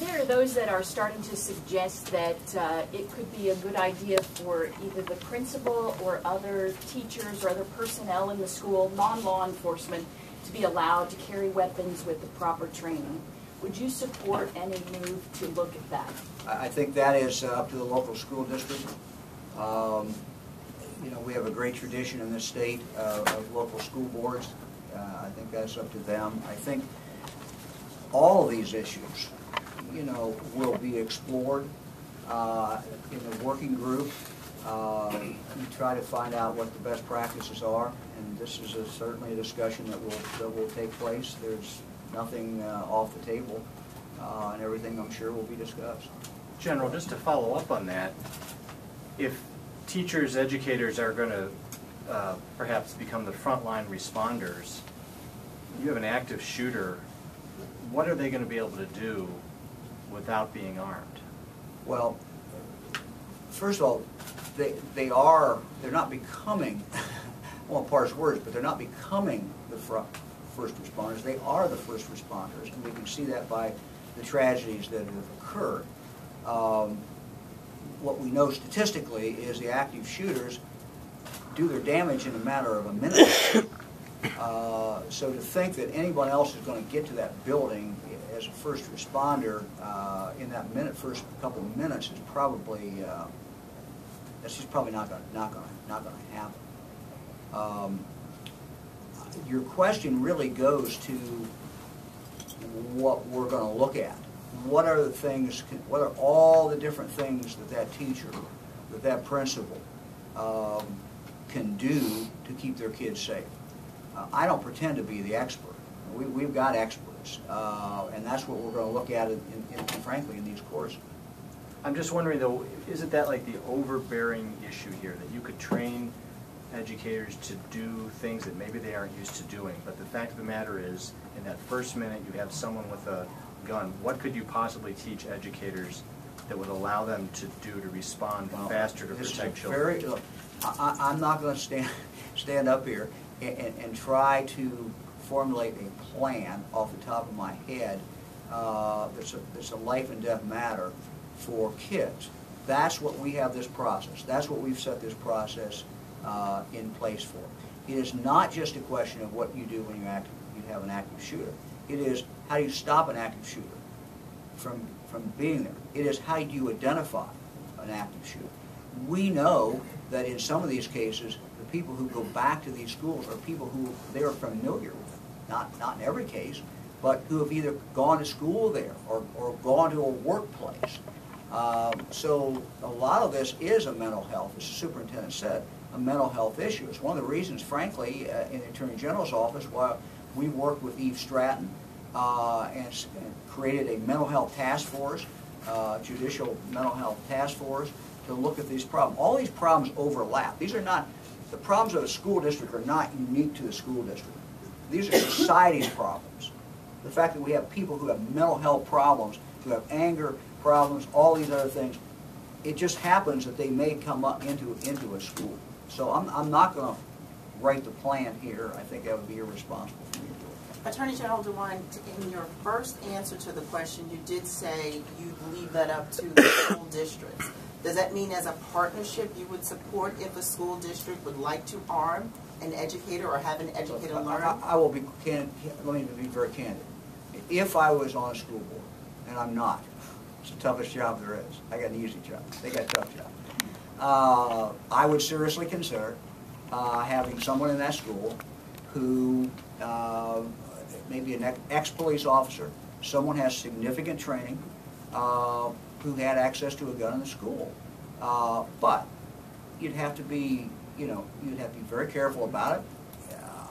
there are those that are starting to suggest that it could be a good idea for either the principal or other teachers or other personnel in the school, non-law enforcement, to be allowed to carry weapons with the proper training. Would you support any move to look at that? I think that is up to the local school district. You know, we have a great tradition in this state of local school boards. I think that's up to them. I think all of these issues, you know, will be explored in the working group. We try to find out what the best practices are, and this is certainly a discussion that will take place. There's nothing off the table, and everything I'm sure will be discussed. General, just to follow up on that, if teachers, educators are going to perhaps become the frontline responders, you have an active shooter, what are they going to be able to do without being armed? Well, first of all, they're not becoming, I won't parse words, but they're not becoming the first responders. They are the first responders, and we can see that by the tragedies that have occurred. What we know statistically is the active shooters do their damage in a matter of a minute. So to think that anyone else is going to get to that building as a first responder in that first couple of minutes is probably that's just probably not going to happen. Your question really goes to what we're going to look at. What are the things? What are all the different things that teacher, that principal can do to keep their kids safe? I don't pretend to be the expert. We've got experts, and that's what we're going to look at, frankly, in these courses. I'm just wondering, though, isn't that like the overbearing issue here, that you could train educators to do things that maybe they aren't used to doing, but the fact of the matter is, in that first minute you have someone with a gun, what could you possibly teach educators that would allow them to do to respond faster to protect children? Look, I'm not going to stand up here and try to formulate a plan off the top of my head that's a life and death matter for kids. That's what we have this process. That's what we've set this process in place for. It is not just a question of what you do when you have an active shooter. It is how do you stop an active shooter from being there. It is how do you identify an active shooter. We know that in some of these cases, the people who go back to these schools are people who they are familiar with. Not in every case, but who have either gone to school there or gone to a workplace. So a lot of this is a mental health, as the superintendent said, a mental health issue. It's one of the reasons, frankly, in the Attorney General's office, why we worked with Eve Stratton and created a mental health task force, judicial mental health task force, to look at these problems. All these problems overlap. These are not, the problems of a school district are not unique to the school district. These are society's problems. The fact that we have people who have mental health problems, who have anger problems, all these other things, it just happens that they may come up into a school. So I'm not going to write the plan here. I think that would be irresponsible for me to do it. Attorney General DeWine, in your first answer to the question, you did say you leave that up to the school districts. Does that mean as a partnership you would support if a school district would like to arm an educator or have an educator learn? I will be candid. Let me be very candid. If I was on a school board, and I'm not, it's the toughest job there is. I got an easy job. They got a tough job. I would seriously consider having someone in that school who maybe an ex-police officer, someone has significant training, who had access to a gun in the school. But you'd have to be, you'd have to be very careful about it.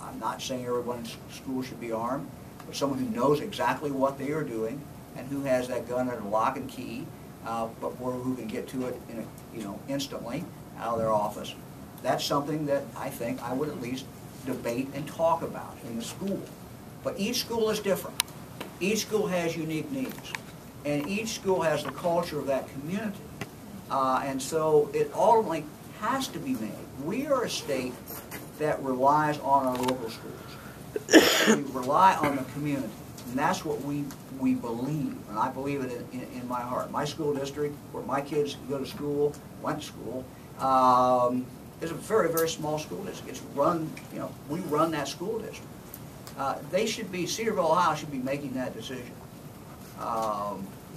I'm not saying everyone in school should be armed, but someone who knows exactly what they are doing and who has that gun under lock and key, but who can get to it instantly out of their office. That's something that I think I would at least debate and talk about in the school. But each school is different. Each school has unique needs. And each school has the culture of that community. And so it ultimately has to be made. We are a state that relies on our local schools. We rely on the community. And that's what we believe, and I believe it in my heart. My school district, where my kids go to school, went to school, is a very, very small school district. It's run, we run that school district. They should be, Cedarville, Ohio should be making that decision.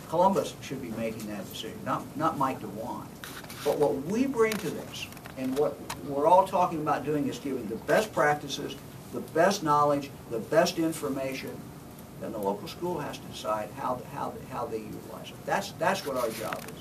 Columbus should be making that decision, not Mike DeWine. But what we bring to this, and what we're all talking about doing, is giving the best practices, the best knowledge, the best information. Then the local school has to decide how they utilize it. That's what our job is.